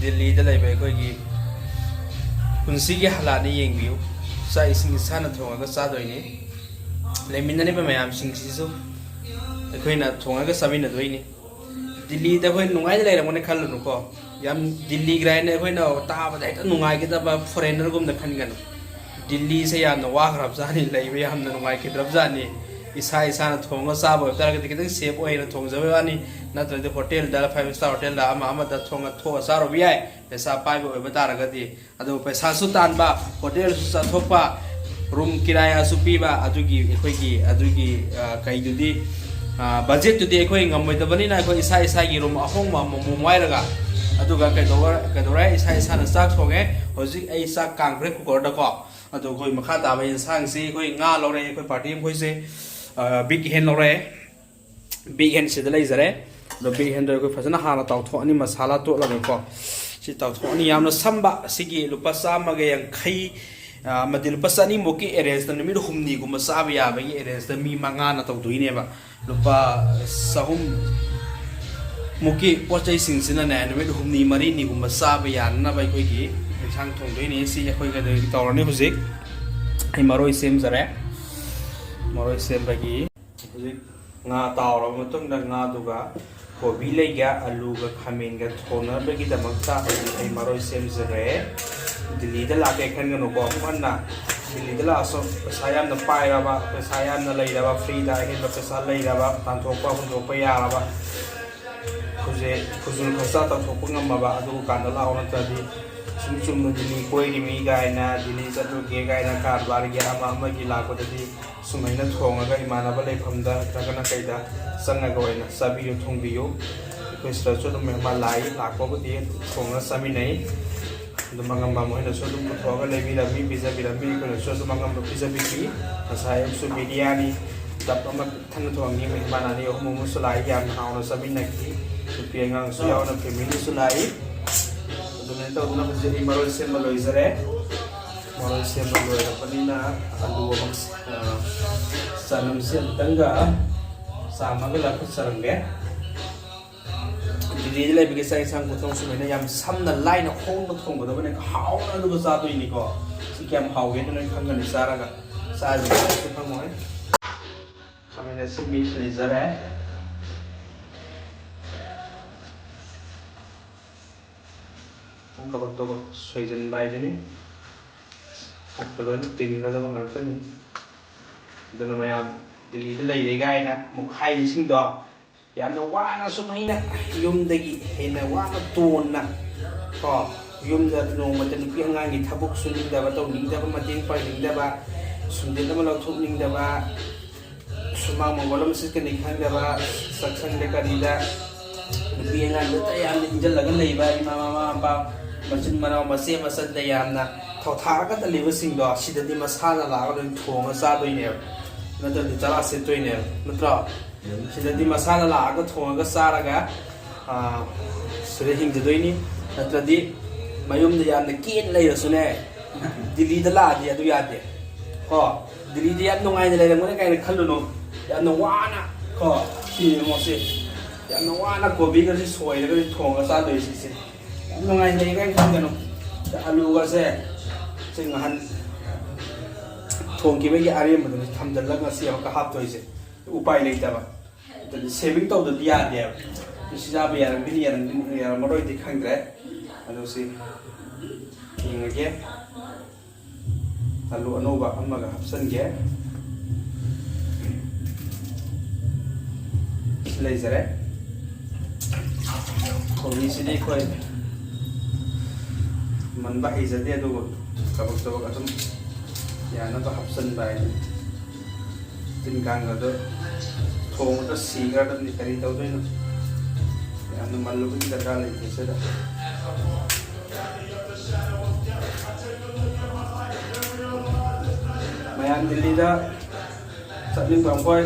दिल्ली दा लेबे अखोइगी पुंसिगी हालातनि येंबियु चा इसिंग साना थोंगागा चादोइनि लेमिननेबा मयाम सिंगसिसु अखोइना थोंगागा चामिनदोइनि दिल्ली दा अखोइ नुंगाइ लेरमने खल्लुनुको याम दिल्ली ग्राइने अखोइना ताबदा हेक्ता नुंगाइगेदबा फॉरेनर गुमदा खनगनु दिल्ली से यामना वाखराब जानि लेबे यामना नुंगाइगेद्रब जानि इसा इसाना थोंगा चाबो तारगदि कितंग सेफ ओइना थोंजबे वानि नत्रदि होटल दा 5 स्टार होटल दा अमा दा थोंगा थोगा चारो बियाय पैसा पाइबो ओइबा तारगदि अदो पैसा सु तानबा होटल सु चाथोपा रूम किराया सु पीबा अदुगी एखोइगी अदुगी कइदुदि बजेट तुदि एखोइ ngमोइदबनिना एखोइ इसा इसागी रूम अहोंमा मोमवाइरगा अदुगा कदोरा इसा इसाना चाक थोंगे होजिक ऐ चाक कांग्रे कुकर दको अदो कोइ मखा ताबा इंसांग से कोइ nga लौरे कोइ पार्टी हम कोइ से बिग हैंड लौरे बिग हैंड से दलाई जरे द बिग हैंड को फजना हाना ताउथोनी मसाला तो लगेको सि ताउथोनी यामना संबा सिगी लुपा चामगे यांखै मदि लुपा चानी मोकी एरेंज द निमिद हुमनी गुम चाबा याबगी एरेंज द मी मंगा ना तौदुइनेबा लुपा सहुम मुकी पोचै सिंसिना ने निमिद हुमनी मरी नि गुम चाबा यानना बाय कोइगी इंसांग थोंदोइने सि अखोइ गदे तौरने हुजिक ai maroi sem jare maroi sem bagi hujiक nga tawra matung da nga duga kobi leiga alu ga khamen ga thona bagi damakta ai maroi sem jare dili da la ke khan ga no ko manna dili da la so sayam na pai ra ba sayam na lei ra ba free da he ba pesa lei ra ba tan thok pa hun thok pa ya ra ba khuje khuzul khasa ta thok pa ngam ba adu kan da la ona ta di sum dili koi di mi gaina dili chatu ge gaina karbar ge ama gi la ko di sumaina thonga ga imana ba leifam da kana kaida sanga ga oina sabi yo thongbi yo ko stra chu dum ma lai la ko bu di thonga sami nei dum mangam ba moina chu dum ko ga lebi la mi biza bi ko chu dum mangam ba biza bi ki asai su biryani dap ma than thong ni mi mana ni ho mu su lai yan hauna sami nei ki pi ngang su yaw na family su lai तो उतना मुझे इमरोल से मलोई जरे मरोल से मलोई अपनी ना आलू बंग सनम से तंगा सामग्री लाख सरंगे दिल्ली ले बिके साइ सांग कुतों सुमेना याम सामना लाइन होंग न थोंग बदो बने हाउ ना दुगो जातो इनी को सिक्याम हाउगे तो नहीं खंगन सारागा साज से फंगोय सामने से मीट ले जरे kabak to soijan bai jeni kolon tin ga da ngal tan dana mayam dili da lai dai gai na mukhai sing do yamna wa na sumaina yum dagi hena wa na ton na ko yum da no ma tan pi angang gi thabuk suning da ba to ning da ba mating pai ning da ba sundin da ma lo thuk ning da ba sumang mongolam sis ke ning khang da ba saksang de ka ri da pi angang da ta yam ning jal la ga lai ba mama ba मचिन मनाव मसे मसन the यामना थौथारगा the लिबसिंग दो सिददि मसाला लागा थोंगा चादोइने नतदि चला सेतोइने नत्र सिददि मसाला लागा थोंगा चारागा सिरे हिंजदोइनि नत्रदि मयुम द यामना केन लेरसुने दिल्ली द लादि अदु यादे को दिल्ली द याम नोंगाइ द लेरमने काइन खल्लुनो यामना वाना को सि मोसे यामना वाना कोबी ग सि सोइलगा थोंगा चादोइ सि nungai nei kai khang gano alu ga se sing han thong ki be gi ariam ma tham dal la si ka hap toi se upai lei ta ba the saving to the dia dia si ja be yaran bi yaran ma roi di khang dre alu si ing ge alu anu ba amma ga hapsan ge lei zare ko ni si dei koi मन बाही जदे दो कबक तो अतम याना तो हप्सन bye दिन Kong दो थोंग तो सीगा तो निकरी तो दो याना मन लोग की दरकार ले कैसे दा मैं दिल्ली दा सबिन बांकोय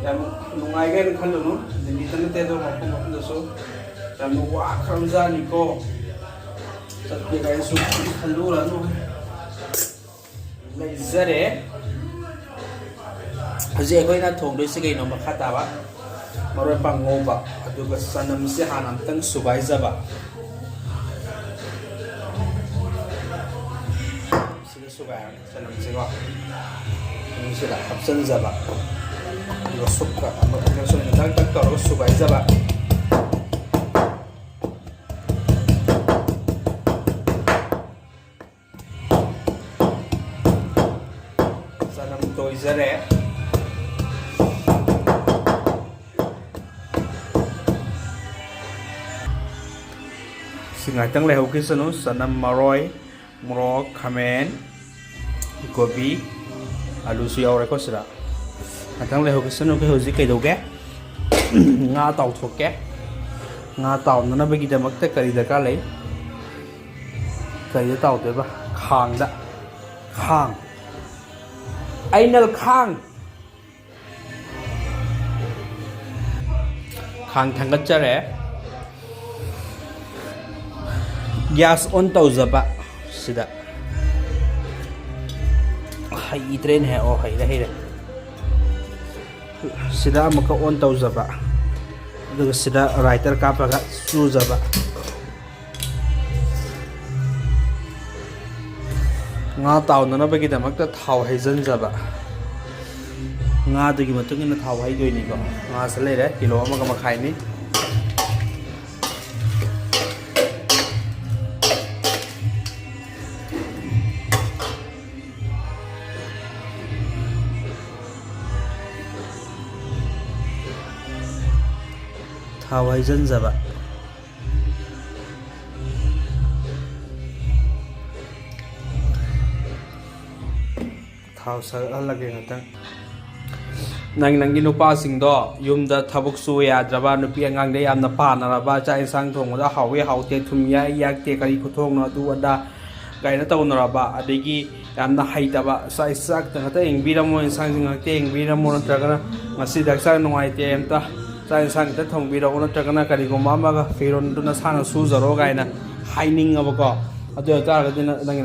याम नुंगाई गन खल्लो नु दिल्ली तने ते दो मपम दसो याम वा खरमजा निको सबके गाय सुख खल्लू रानो लेजरे हजे कोई ना थोंग दोइ से गई नो मखा ताबा मरोय पंगोबा अदुगा सनम से हानम तंग सुबाई जबा sugar sanam sigo ini sudah hapsan zaba lo suka ama ini sudah tak toro sugar zaba sanam toizare singai tang leho kisanu sanam maroi morok khamen gobi alu su yaure ko sira atang leho kisanu ke hoji kai doge nga taw thokke nga taw nana bagi damak ta kari da ka lei kai da taw de ba khang da khang ainal khang khang thangat chare gas on tawzaba sida hai train hai o hai da sida amaka on tawzaba aduga sida writer kapaga chuzaba nga tawnana bagi damakta thaw haijanjaba nga dugi matungina thaw haidoini ko nga salere kilo amaga makhai ni Hawai zanzaba thau sa alage ngatang nangi nupa sing do yumda thabuk su ya draba nupi angang de yamna pa na ba cha insang thong da hawi haute thum ya yak te kari khuthong na du ada gaina taw na ba adegi yamna haita ba sa isak ta ta eng biramo insang jing te eng biramo na tragana ngasi daksa nungai te emta sa insang ta thong biramo na tragana kari go mama ga firon du na sana su zaro gaina haining abako adu ta ga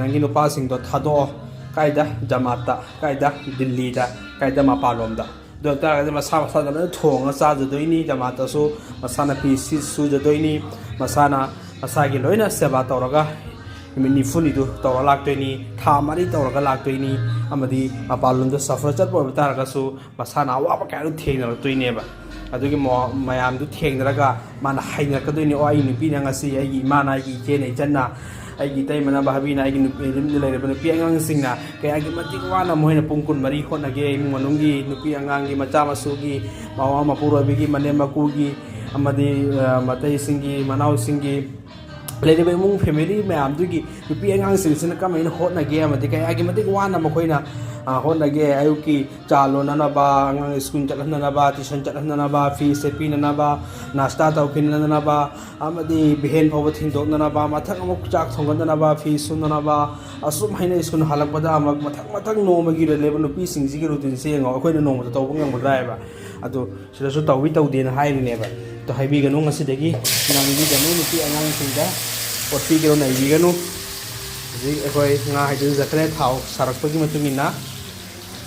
nangi nupa sing do thado kaida jamata kaida delhi da kaida mapalom da doctor ga masa masa da thong sa ja doini jamata su masana pi si su ja doini masana masagi loina seba tawraga mini funi du tawra lak toini tha mari tawraga lak toini amadi mapalom da safar chat por tar ga su masana wa ba ka ru theng na toine ba adugi mayam du theng raga mana haina ka doini o ai ni pi na ngasi ai mana ai ke nei channa ai tay mana bahabi na ai nim le le nupi angang singna kaya gi matik wana moina pungkun mari khona ge monungi nupi angang gi macha masugi mawa mapuro bigi mane makugi amadi matai singi manau singi le de mung family mayam dugi nupi angang sing sina kamain hotna ge amadi kaya gi matik wana makoina hotna ge ayuki chalo nana ba angang school chalna ba tuition chalna ba fee sepi nana ba nasta tawkin nana ba amadi behen phawa thindok nana ba mathak amuk chak thongan nana ba fee sun nana ba asum haina school halak pada amak mathak no magi le level nupi singji gi routine se ngo akoina no ma tawbang ngam dai ba adu sira su tawi tawde na hai ne ba to haibi ganu ngasi dagi nangbi ganu nupi angang singda otti gi ro nai bi ganu ji akoi nga haijin zakre thau sarak pagi matungina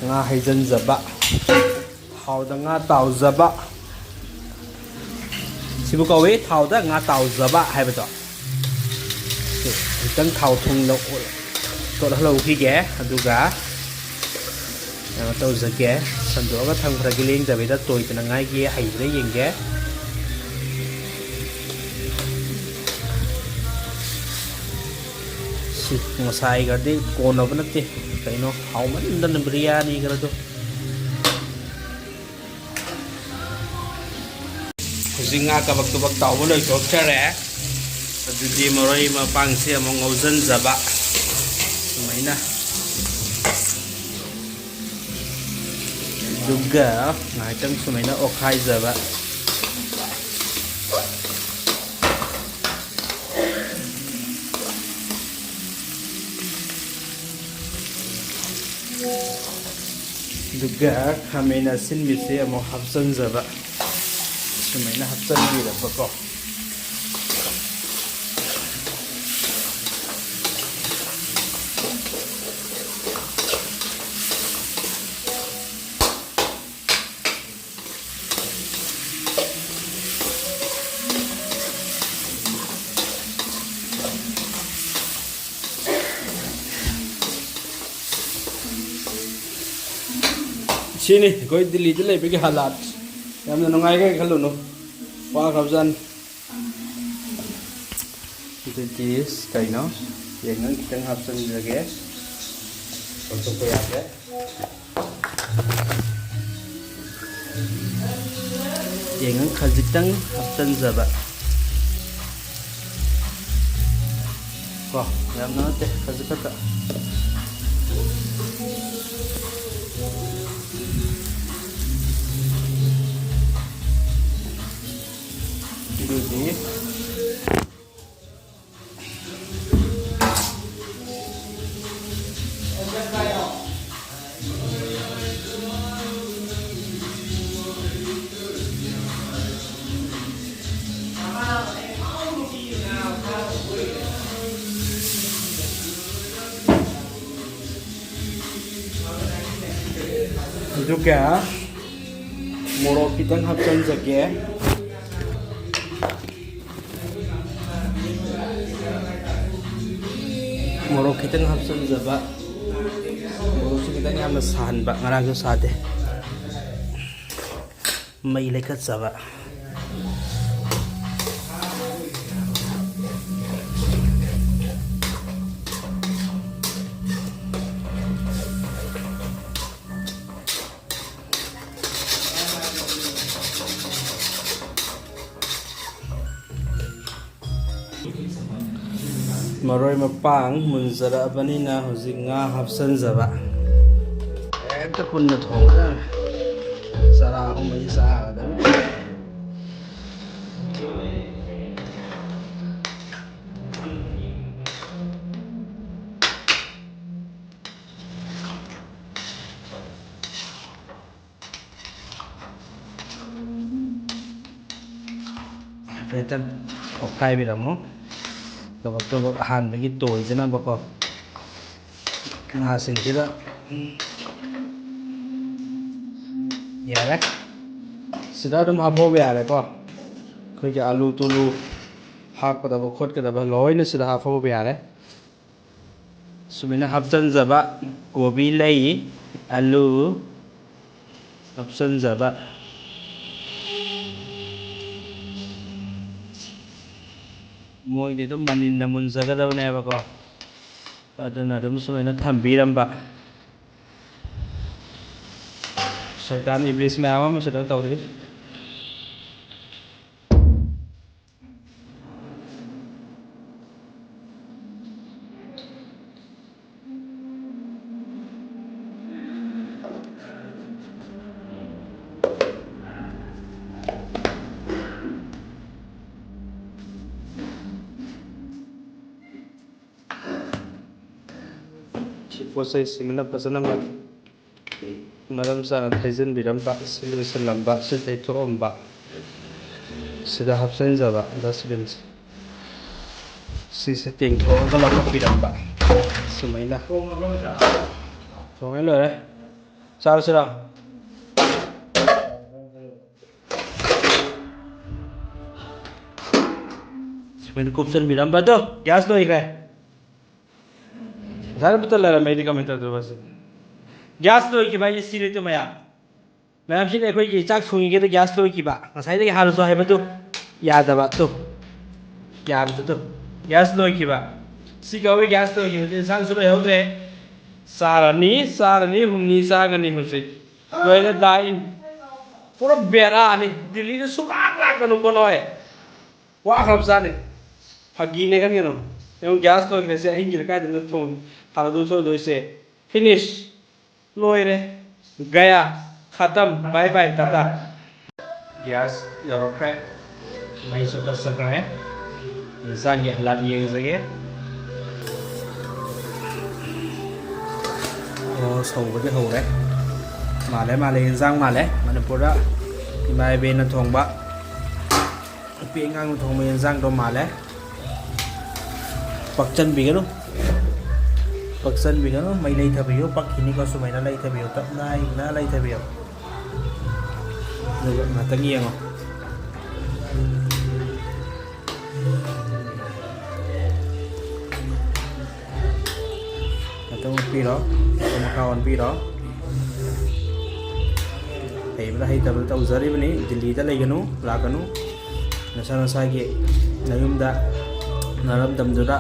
nga haijan zaba thau da nga taw zaba sibu kawe thau da nga taw zaba hai ba to tang thau thung lo to la lo ki ge aduga nga taw zage sandu ga thang phra gi leng jabe da toy kana ngai gi hai re yeng ge si ngasai ga de kono ba nate kaino hau man dan biryani gara to kusinga ka bak tubak taw bo loi tok chare adudi moroi ma pang se among ngaujan jaba maina duga ngai tang sumaina okhai jaba duga khamena sin mi se amo hapsan jaba sumaina hapsan bi ra ko सिनी कोई दिल्ली च लेबे के हालात यामना नंगाई के खल्लो no वा खबजन this काइनो yengan kitang hapsan jage untuk ko yake yengan khajitang hapsan jaba wah yamna te khajikata Dudi juga morok kita hapsan jage morok kita hapsan jaba morok kita ni amna sahan ba ngarang jo sade mai lekat jaba Maroi mapang munzara banina hujik nga hapsan jaba ekta punna thonga sara umai sa da Petan okai biramo Gabak ahan bagi toy jana bako ngasin sila yare sida dum habo yare ko koi ke alu tulu hak pada khot ke da loi na sida habo yare sumina hapsan jaba gobi lai alu hapsan jaba Moi di dum manin namun jaga daw na ba ko adana dum sumena thambiramba shaitan iblis me ama masada tawri Posai simna pasana ma maram sa thaizen biramba solution lamba sitai thomba sida hapsan jaba dustbin si setting thoga la biramba sumaina thongai lore sar sira sumaina kupsan biramba to gas loi kai Zara betul lah ramai di komentar tu pasti. Gas loh ki bayi sini tu maya. Maya sini aku ini cak sungi kita gas loh ki ba. Saya tu harus so hebat tu. Ya ada ba tu. Ya betul tu. Gas loh ki ba. Si kau gas loh ki. Insan sudah hebat deh. Sarani humni sarani musik. Kau ini lain. Pura bera ni. Dili tu suka kan umpan loe. Wah kerap sana. Pagi ni kan gitu. Yang gas loh ki saya hinggir kai dengan tu. Kalau dosa dosa finish loire gaya khatam bye bye tata gas yorokre mai sudah segera insan yang lari yang sege oh sầu cái hầu đấy mà lấy insan mà pura thì mai bên nó thòng bạ phía ngang thòng bên insan đó mà lấy bạc chân bị cái luôn Paksan bigano may lay tabiyo pak hini ko sumay na lay tabiyo tap na lay tabiyo natangi mo atong piro makawan piro ꯍꯩꯕ꯭ꯔꯥ ꯍꯩꯇꯕ꯭ꯔꯥ ꯇꯧꯖꯔꯤꯕꯅꯤ ꯗꯤꯜꯂꯤꯗ ꯂꯩꯒꯅꯨ ꯂꯥꯛꯀꯅꯨ ꯅꯁꯥ ꯅꯁꯥꯒꯤ ꯅꯌꯨꯝꯗ ꯅꯔꯝꯗꯝꯗꯨꯗ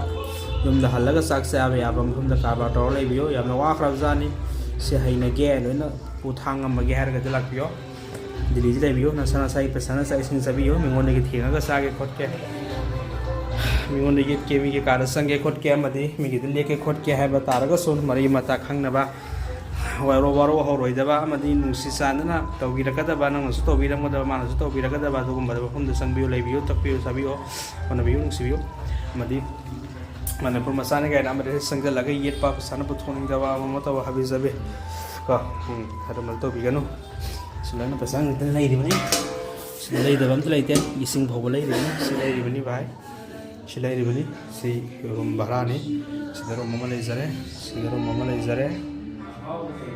ꯌꯨꯝꯗ ꯍꯜꯂꯒ ꯆꯥꯛ ꯆꯥꯕ ꯌꯥꯕ ꯃꯐꯝꯗ ꯀꯔꯕꯥꯔ ꯇꯧꯔ ꯂꯩꯕꯤꯌꯨ ꯌꯥꯝꯅ ꯋꯥꯈ꯭ꯔꯕꯖꯥꯠꯅꯤ ꯁꯤ ꯍꯩꯅꯒꯦ ꯂꯣꯏꯅ ꯄꯨꯊꯥꯡ ꯉꯝꯃꯒꯦ ꯍꯥꯏꯔꯒꯗꯤ ꯂꯥꯛꯄꯤꯌꯣ ꯗꯤꯜꯂꯤꯗ ꯂꯩꯕꯤꯌꯨ ꯅꯁꯥ ꯅꯁꯥꯒꯤ ꯄꯩꯁꯥꯅ ꯆꯥꯛ ꯏꯁꯤꯡ ꯆꯥꯕꯤꯌꯨ ꯃꯤꯉꯣꯟꯗꯒꯤ ꯊꯦꯡꯉꯒ ꯆꯥꯒꯦ ꯈꯣꯠꯀꯦ ꯃꯤꯉꯣꯟꯗ ꯌꯦꯠꯀꯦ ꯃꯤꯒꯤ ꯀꯥꯗ ꯆꯪꯒꯦ ꯈꯣꯠꯀꯦ ꯑꯃꯗꯤ ꯃꯤꯒꯤꯗ ꯂꯦꯛꯀꯦ ꯈꯣꯠꯀꯦ ꯍꯥꯏꯕ ꯇꯥꯔꯒꯁꯨ ꯃꯔꯤ ꯃꯇꯥ ꯈꯪꯅꯕ ꯋꯥꯔꯧ ꯍꯧꯔꯣꯏꯗꯕ ꯑꯃꯗꯤ ꯅꯨꯡꯁꯤ ꯆꯥꯟꯅꯅ ꯇꯧꯕꯤꯔꯛꯀꯗꯕ ꯅꯪꯅꯁꯨ ꯇꯧꯕꯤꯔꯝꯒꯗꯕ ꯃꯥꯅꯁꯨ ꯇꯧꯕꯤꯔꯛꯀꯗꯕ ꯑꯗꯨꯒꯨꯝꯕ ꯃꯐꯝꯗ ꯆꯪꯕꯤꯌꯨ ꯂꯩꯕꯤꯌꯨ ꯇꯛꯄꯤꯌꯨ ꯆꯥꯕꯤꯌꯨ ꯍꯣꯠꯅꯕꯤꯌꯨ ꯅꯨꯡꯁꯤꯕꯤꯌꯨ ꯑꯃꯗꯤ ꯃꯅꯤꯄꯨꯔ ꯃꯆꯥꯅꯤ ꯀꯥꯏꯅ ꯑꯃꯗ ꯆꯪꯁꯤꯜꯂꯒ ꯌꯦꯠꯄ ꯄꯩꯁꯥꯅ ꯄꯨꯊꯣꯛꯅꯤꯡꯗꯕ ꯑꯃ ꯇꯧꯕ ꯍꯥꯕꯤꯖꯕꯤ ꯀꯣ ꯑꯗꯨꯃꯥꯏꯅ ꯇꯧꯕꯤꯒꯅꯨ ꯁꯤ ꯂꯣꯏꯅ ꯄꯩꯁꯥ ꯉꯥꯛꯇ ꯂꯩꯔꯤꯕꯅꯤ ꯁꯤꯗ ꯂꯩꯗꯕ ꯑꯝꯇ ꯂꯩꯇꯦ ꯏꯁꯤꯡ ꯐꯥꯎꯕ ꯂꯩꯔꯤꯕꯅꯤ ꯁꯤ ꯂꯩꯔꯤꯕꯅꯤ ꯚꯥꯏ ꯁꯤ ꯂꯩꯔꯤꯕꯅꯤ ꯁꯤ ꯔꯨꯝ ꯚꯔꯥꯅꯤ ꯁꯤꯗ ꯔꯨꯝ ꯑꯃ ꯂꯩꯖꯔꯦ ꯁꯤꯗ ꯔꯨꯝ ꯑꯃ ꯂꯩꯖꯔꯦ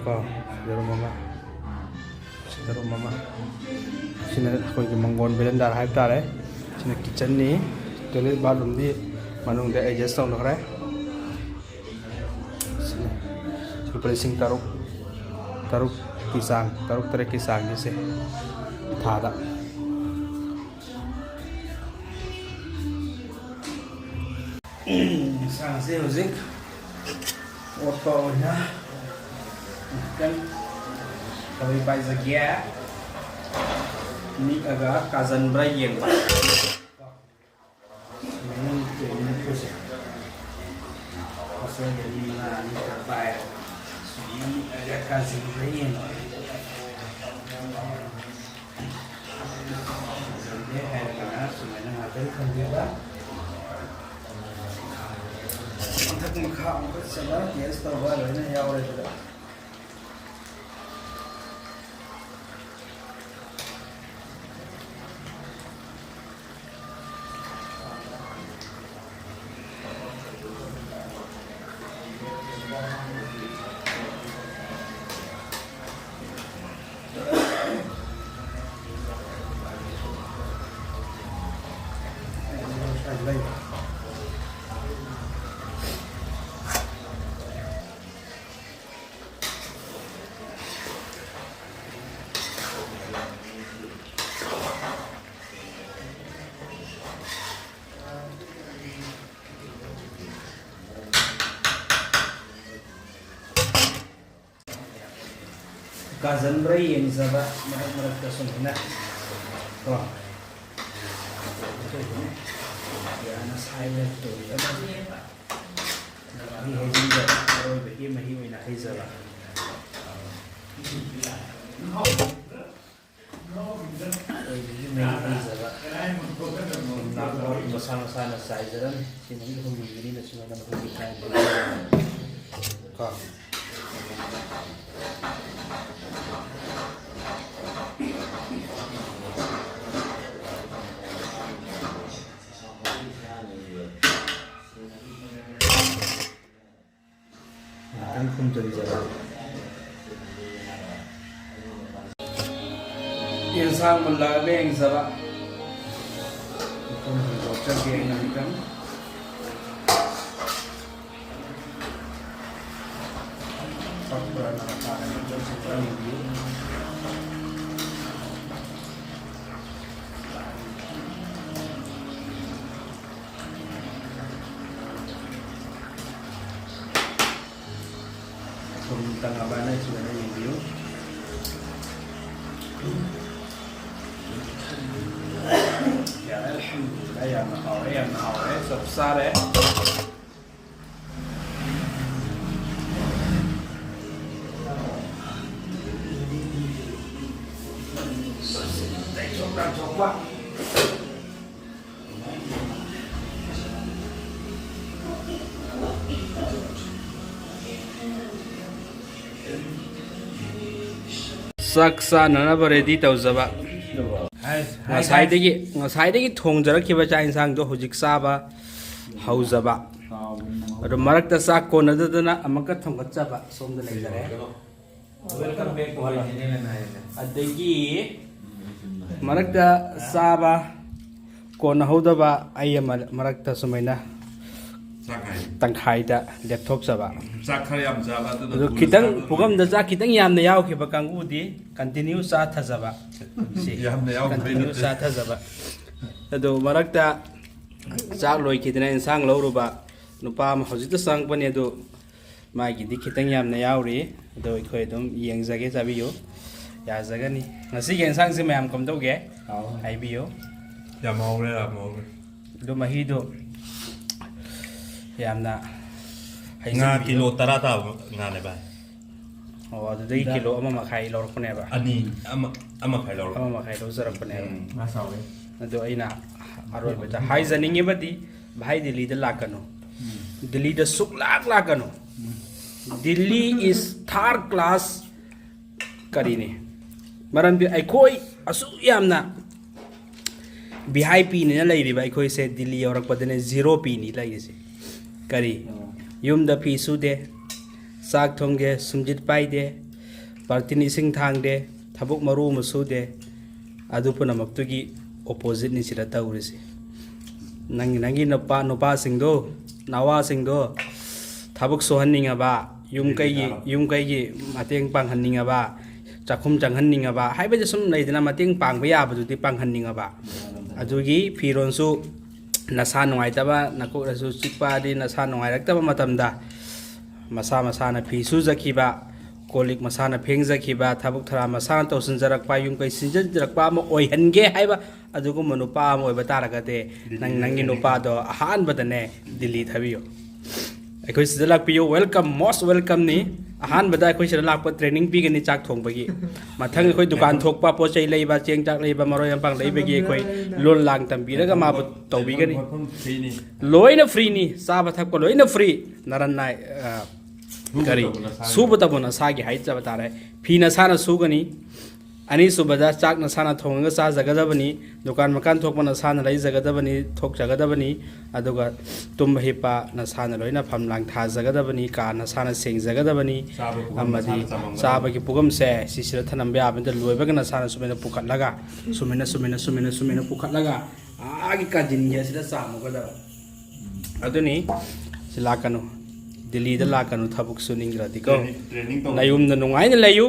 ꯀꯣ ꯁꯤꯗ ꯔꯨꯝ ꯑꯃ ꯁꯤꯗ ꯔꯨꯝ ꯑꯃ ꯁꯤꯅ ꯑꯩꯈꯣꯏꯒꯤ ꯃꯪꯒꯣꯜ ꯕꯦꯔꯦꯟꯗꯥ ꯍꯥꯏꯕ ꯇꯥꯔꯦ ꯁꯤꯅ ꯀꯤꯠꯆꯟꯅꯤ ꯇꯣꯏꯂꯦꯠ ꯕꯥꯠꯔꯨꯝꯗꯤ ꯃꯅꯨꯡꯗ ꯑꯦꯗꯖꯁ ꯇꯧꯅꯈ꯭ꯔꯦ ꯂꯨꯄꯥ ꯂꯤꯁꯤꯡ ꯇꯔꯨꯛꯀꯤ ꯆꯥꯡ ꯇꯔꯦꯠꯀꯤ ꯆꯥꯡꯒꯤꯁꯦ ꯊꯥꯗ ꯏꯟꯁꯥꯡꯁꯦ ꯍꯧꯖꯤꯛ ꯑꯣꯠꯄ ꯑꯣꯏꯅ ꯈꯤꯇꯪ ꯀꯔꯤ ꯄꯥꯏꯖꯒꯦ ꯅꯤꯛꯑꯒ ꯀꯥꯖꯟꯕ꯭ꯔꯥ ꯌꯦꯡꯕ ꯀꯥꯖꯟꯕ꯭ꯔꯥ ꯌꯦꯡꯕ ꯍꯥꯏꯔꯒꯅ ꯁꯨꯃꯥꯏꯅ ꯉꯥꯛꯇꯪ ꯊꯝꯕꯤꯕ ꯃꯊꯛ ꯃꯈꯥ ꯑꯃꯨꯛꯀ ꯆꯠꯂ ꯇꯦꯁ ꯇꯧꯕ ꯂꯣꯏꯅ ꯌꯥꯎꯔꯦ ꯑꯗꯨꯗ ꯀꯥꯖꯟꯕ꯭ꯔꯥ ꯌꯦꯡꯖꯕ ꯃꯔꯛ ꯃꯔꯛꯇ ꯁꯨꯃꯥꯏꯅ ꯀꯣ ꯌꯥꯝꯅ ꯁꯥꯏꯅ ꯇꯧꯔꯤꯕ ꯃꯍꯤ ꯍꯩꯖꯤꯟꯖꯕ ꯑꯔꯣꯏꯕꯒꯤ ꯃꯍꯤ ꯑꯣꯏꯅ ꯍꯩꯖꯕ ꯑꯔꯣꯏꯕꯒꯤ ꯃꯍꯤ ꯍꯩꯖꯕ ꯃꯁꯥ ꯃꯁꯥꯅ ꯆꯥꯏꯖꯔꯝꯃꯤ ꯁꯤ ꯅꯨꯃꯤꯠ ꯍꯨꯝꯅꯤꯒꯤꯅꯤꯅ ꯁꯨꯃꯥꯏꯅ ꯃꯈꯣꯏꯒꯤ ꯀꯥꯏꯕ ꯀꯣ ꯌꯦꯟꯁꯥꯡ ꯃꯨꯜꯂꯛꯑꯒ ꯌꯦꯡꯖꯕ ꯃꯐꯝ ꯍꯨꯟꯗꯣꯛꯆꯒꯦ ꯑꯩꯅ ꯑꯃꯨꯛꯇꯪ ꯄꯛꯄ꯭ꯔꯅ ꯌꯦꯡꯕꯤꯌꯨ ꯊꯨꯝ ꯇꯪꯉꯕꯅ ꯁꯨꯃꯥꯏꯅ ꯌꯦꯡꯕꯤꯌꯨ yamna haure sab sare coba saksa nanaba ready tawzaba ngसाइदगी थोंजरखिबा चा इंसांग दो हुजिक साबा हौजबा अदो मरकता चा कोनददना अमका थोंगचबा सोमदा लेजरे वेलकम बैक अदगी मरकता साबा कोन हौदबा आय मरकता सुमैना ꯇꯪꯈꯥꯏꯗ ꯂꯦꯞꯊꯣꯛꯆꯕ ꯆꯥꯛ ꯈꯔ ꯌꯥꯝ ꯆꯥꯕ ꯑꯗꯨ ꯈꯤꯇꯪ ꯄꯨꯈꯝꯗ ꯆꯥꯛ ꯈꯤꯇꯪ ꯌꯥꯝꯅ ꯌꯥꯎꯈꯤꯕ ꯀꯥꯡꯕꯨꯗꯤ ꯀꯟꯇꯤꯅ꯭ꯌꯨ ꯆꯥꯊꯖꯕ ꯌꯥꯝꯅ ꯌꯥꯎꯈꯤꯕ ꯀꯟꯇꯤꯅ꯭ꯌꯨ ꯆꯥꯊꯖꯕ ꯑꯗꯨ ꯃꯔꯛꯇ ꯆꯥꯛ ꯂꯣꯏꯈꯤꯗꯅ ꯏꯟꯁꯥꯡ ꯂꯧꯔꯨꯕ ꯅꯨꯄꯥ ꯑꯃ ꯍꯧꯖꯤꯛꯇ ꯆꯪꯉꯛꯄꯅꯤ ꯑꯗꯨ ꯃꯥꯒꯤꯗꯤ ꯈꯤꯇꯪ ꯌꯥꯝꯅ ꯌꯥꯎꯔꯤ ꯑꯗꯣ ꯑꯩꯈꯣꯏ ꯑꯗꯨꯝ ꯌꯦꯡꯖꯒꯦ ꯆꯥꯕꯤꯌꯨ ꯌꯥꯖꯒꯅꯤ ꯉꯁꯤꯒꯤ ꯏꯟꯁꯥꯡꯁꯦ ꯃꯌꯥꯝ ꯀꯝꯗꯧꯒꯦ ꯍꯥꯏꯕꯤꯌꯨ ꯌꯥꯝ ꯍꯥꯎꯔꯦ ꯌꯥꯝ ꯍꯥꯎꯔꯦ ꯑꯗꯨ ꯃꯍꯤꯗꯣ ꯌꯥꯝꯅ ꯉꯥ ꯀꯤꯂꯣ 10 ꯇꯥꯕ ꯉꯥꯅꯦ ꯚꯥꯏ ꯑꯣ ꯑꯗꯨꯗꯒꯤ ꯀꯤꯂꯣ 1.5 ꯂꯧꯔꯛꯄꯅꯦꯕ ꯑꯃ ꯃꯈꯥꯏ ꯂꯧꯔꯦ 1.5 ꯂꯧꯖꯔꯛꯄꯅꯦꯕ ꯉꯥ ꯆꯥꯎꯔꯦ ꯑꯗꯣ ꯑꯩꯅ ꯑꯔꯣꯏꯕꯗ ꯍꯥꯏꯖꯅꯤꯡꯉꯤꯕꯗꯤ ꯚꯥꯏ ꯗꯤꯜꯂꯤꯗ ꯂꯥꯛꯀꯅꯨ ꯗꯤꯜꯂꯤꯗ ꯁꯨꯛꯂꯥꯛ ꯂꯥꯛꯀꯅꯨ ꯗꯤꯜꯂꯤ ꯏꯁ ꯊꯥꯔꯠ ꯀ꯭ꯂꯥꯁ ꯀꯔꯤꯅꯤ ꯃꯔꯝꯗꯤ ꯑꯩꯈꯣꯏ ꯑꯁꯨꯛ ꯌꯥꯝꯅ ꯚꯤ ꯑꯥꯏ ꯄꯤꯅꯤꯅ ꯂꯩꯔꯤꯕ ꯑꯩꯈꯣꯏꯁꯦ ꯗꯤꯜꯂꯤ ꯌꯧꯔꯛꯄꯗꯅꯦ 0 ꯄꯤꯅꯤ ꯂꯩꯔꯤꯁꯦ ꯀꯔꯤ ꯌꯨꯝꯗ ꯐꯤ ꯁꯨꯗꯦ ꯆꯥꯛ ꯊꯣꯡꯗꯦ ꯁꯨꯝꯖꯤꯠ ꯄꯥꯏꯗꯦ ꯕꯥꯔꯇꯤꯟ ꯏꯁꯤꯡ ꯊꯥꯡꯗꯦ ꯊꯕꯛ ꯃꯔꯨ ꯑꯃ ꯁꯨꯗꯦ ꯑꯗꯨ ꯄꯨꯝꯅꯃꯛꯇꯨꯒꯤ ꯑꯣꯄꯣꯖꯤꯠꯅꯤ ꯁꯤꯗ ꯇꯧꯔꯤꯁꯦ ꯅꯪꯒꯤ ꯅꯨꯄꯥꯁꯤꯡꯗꯣ ꯅꯋꯥꯁꯤꯡꯗꯣ ꯊꯕꯛ ꯁꯨꯍꯟꯅꯤꯡꯉꯕ ꯌꯨꯝ ꯀꯩꯒꯤ ꯃꯇꯦꯡ ꯄꯥꯡꯍꯟꯅꯤꯡꯉꯕ ꯆꯥꯛꯈꯨꯝ ꯆꯪꯍꯟꯅꯤꯡꯉꯕ ꯍꯥꯏꯕꯗꯤ ꯁꯨꯝ ꯂꯩꯗꯅ ꯃꯇꯦꯡ ꯄꯥꯡꯕ ꯌꯥꯕꯗꯨꯗꯤ ꯄꯥꯡꯍꯟꯅꯤꯡꯉꯕ ꯑꯗꯨꯒꯤ ꯐꯤꯔꯣꯟꯁꯨ ꯅꯁꯥ ꯅꯨꯡꯉꯥꯏꯇꯕ ꯅꯀꯣꯛꯅꯁꯨ ꯆꯤꯛꯄꯗꯤ ꯅꯁꯥ ꯅꯨꯡꯉꯥꯏꯔꯛꯇꯕ ꯃꯇꯝꯗ ꯃꯁꯥꯅ ꯐꯤ ꯁꯨꯖꯈꯤꯕ ꯀꯣꯜꯂꯤꯛ ꯃꯁꯥꯅ ꯐꯦꯡꯖꯈꯤꯕ ꯊꯕꯛ ꯊꯧꯔꯥ ꯃꯁꯥꯅ ꯇꯧꯁꯤꯟꯖꯔꯛꯄ ꯌꯨꯝꯀꯩ ꯁꯤꯟꯖꯔꯛꯄ ꯑꯃ ꯑꯣꯏꯍꯟꯒꯦ ꯍꯥꯏꯕ ꯑꯗꯨꯒꯨꯝꯕ ꯅꯨꯄꯥ ꯑꯃ ꯑꯣꯏꯕ ꯇꯥꯔꯒꯗꯤ ꯅꯪꯒꯤ ꯅꯨꯄꯥꯗꯣ ꯑꯍꯥꯟꯕꯗꯅꯦ ꯗꯤꯜꯂꯤ ꯊꯥꯕꯤꯌꯨ ꯑꯩꯈꯣꯏ ꯁꯤꯗ ꯂꯥꯛꯄꯤꯌꯨ ꯋꯦꯜꯀꯝ ꯃꯣꯁ ꯋꯦꯜꯀꯝꯅꯤ ꯑꯍꯥꯟꯕꯗ ꯑꯩꯈꯣꯏ ꯁꯤꯗ ꯂꯥꯛꯄ ꯇ꯭ꯔꯦꯅꯤꯡ ꯄꯤꯒꯅꯤ ꯆꯥꯛ ꯊꯣꯡꯕꯒꯤ ꯃꯊꯪ ꯑꯩꯈꯣꯏ ꯗꯨꯀꯥꯟ ꯊꯣꯛꯄ ꯄꯣꯠ ꯆꯩ ꯂꯩꯕ ꯆꯦꯡ ꯆꯥꯛ ꯂꯩꯕ ꯃꯔꯣꯏ ꯃꯄꯥꯡ ꯂꯩꯕꯒꯤ ꯑꯩꯈꯣꯏ ꯂꯣꯟ ꯂꯥꯡ ꯇꯝꯕꯤꯔꯒ ꯃꯥꯕꯨ ꯇꯧꯕꯤꯒꯅꯤ ꯂꯣꯏꯅ ꯐ꯭ꯔꯤꯅꯤ ꯆꯥꯕ ꯊꯛꯄ ꯂꯣꯏꯅ ꯐ꯭ꯔꯤ ꯅꯔꯟ ꯅꯥꯏ ꯀꯔꯤ ꯁꯨꯕ ꯇꯧꯕ ꯅꯁꯥꯒꯤ ꯍꯥꯏꯖꯕ ꯇꯥꯔꯦ ꯐꯤ ꯅꯁꯥꯅ ꯁꯨꯒꯅꯤ ꯑꯅꯤꯁꯨꯕꯗ ꯆꯥꯛ ꯅꯁꯥꯅ ꯊꯣꯡꯉꯒ ꯆꯥꯖꯒꯗꯕꯅꯤ ꯗꯨꯀꯥꯟ ꯃꯀꯥꯟ ꯊꯣꯛꯄ ꯅꯁꯥꯅ ꯂꯩꯖꯒꯗꯕꯅꯤ ꯊꯣꯛꯆꯒꯗꯕꯅꯤ ꯑꯗꯨꯒ ꯇꯨꯝꯕ ꯍꯤꯞꯄ ꯅꯁꯥꯅ ꯂꯣꯏꯅ ꯐꯝꯂꯥꯡ ꯊꯥꯖꯒꯗꯕꯅꯤ ꯀꯥ ꯅꯁꯥꯅ ꯁꯦꯡꯖꯒꯗꯕꯅꯤ ꯑꯃꯗꯤ ꯆꯥꯕꯒꯤ ꯄꯨꯈꯝꯁꯦ ꯁꯤꯁꯤꯗ ꯊꯅꯝꯕ ꯌꯥꯕꯅꯤꯗ ꯂꯣꯏꯕꯒ ꯅꯁꯥꯅ ꯁꯨꯃꯥꯏꯅ ꯄꯨꯈꯠꯂꯒ ꯁꯨꯃꯥꯏꯅ ꯄꯨꯈꯠꯂꯒ ꯑꯥꯒꯤ ꯀꯥꯖꯤꯟꯒꯤ ꯑꯁꯤꯗ ꯆꯥꯝꯃꯨꯒꯗꯕ ꯑꯗꯨꯅꯤ ꯁꯤ ꯂꯥꯛꯀꯅꯨ ꯗꯤꯜꯂꯤꯗ ꯂꯥꯛꯀꯅꯨ ꯊꯕꯛ ꯁꯨꯅꯤꯡꯗ꯭ꯔꯗꯤꯀꯣ ꯅꯌꯨꯝꯗ ꯅꯨꯡꯉꯥꯏꯅ ꯂꯩꯌꯨ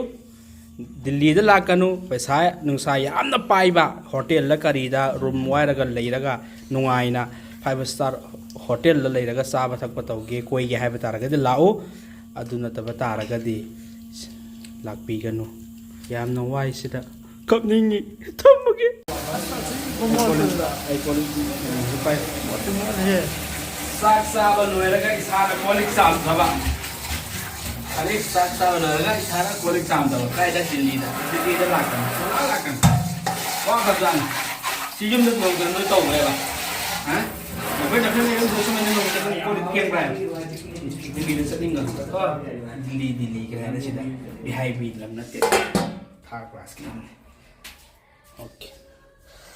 ꯗꯤꯜꯂꯤꯗ ꯂꯥꯛꯀꯅꯨ ꯄꯩꯁꯥ ꯅꯨꯡꯁꯥ ꯌꯥꯝꯅ ꯄꯥꯏꯕ ꯍꯣꯇꯦꯜꯗ ꯀꯔꯤꯗ ꯔꯨꯝ ꯋꯥꯏꯔꯒ ꯂꯩꯔꯒ ꯅꯨꯡꯉꯥꯏꯅ 5 ꯁ꯭ꯇꯥꯔ ꯍꯣꯇꯦꯜꯗ ꯂꯩꯔꯒ ꯆꯥꯕ ꯊꯛꯄ ꯇꯧꯒꯦ ꯀꯣꯏꯒꯦ ꯍꯥꯏꯕ ꯇꯥꯔꯒꯗꯤ ꯂꯥꯛꯎ ꯑꯗꯨ ꯅꯠꯇꯕ ꯇꯥꯔꯒꯗꯤ ꯂꯥꯛꯄꯤꯒꯅꯨ ꯌꯥꯝꯅ ꯋꯥꯏ ꯁꯤꯗ ꯀꯞꯅꯤꯡꯉꯤ ꯊꯝꯃꯒꯦ ꯆꯥꯛ ꯆꯥꯕ ꯂꯣꯏꯔꯒ ꯏꯁꯥꯅ ꯀꯣꯜꯂꯤꯛ ꯆꯥꯝꯗꯕ ꯆꯥꯛ ꯆꯥꯕ ꯂꯣꯏꯔꯒ ꯏꯁꯥꯅ ꯀꯣꯜꯂꯤꯛ ꯆꯥꯝꯗꯕ ꯀꯥꯏꯗ ꯗꯤꯜꯂꯤꯗ ꯂꯥꯛꯀꯅꯤ ꯋꯥꯈ꯭ꯔꯕꯖꯥꯠꯅꯤ ꯁꯤ ꯌꯨꯝꯗ ꯅꯣꯡꯃꯗ ꯅꯣꯏ ꯇꯧꯈ꯭ꯔꯦꯕ ꯑꯩꯈꯣꯏ ꯌꯨꯝꯗ ꯁꯨꯃꯥꯏꯅ ꯅꯣꯡꯃꯗ ꯀꯣꯜꯂꯤꯛ ꯐꯦꯡꯕ꯭ꯔꯥ ꯗꯤꯜꯂꯤꯗ ꯆꯠꯅꯤꯡꯒꯅꯨ ꯗꯤꯜꯂꯤ ꯀꯩ ꯍꯥꯏꯅ ꯁꯤꯗ ꯚꯤ ꯑꯥꯏ ꯄꯤ ꯂꯝ ꯅꯠꯇꯦ ꯊꯥꯔ ꯀ꯭ꯂꯥꯁꯀꯤ ꯂꯝꯅꯤ ꯑꯣꯀꯦ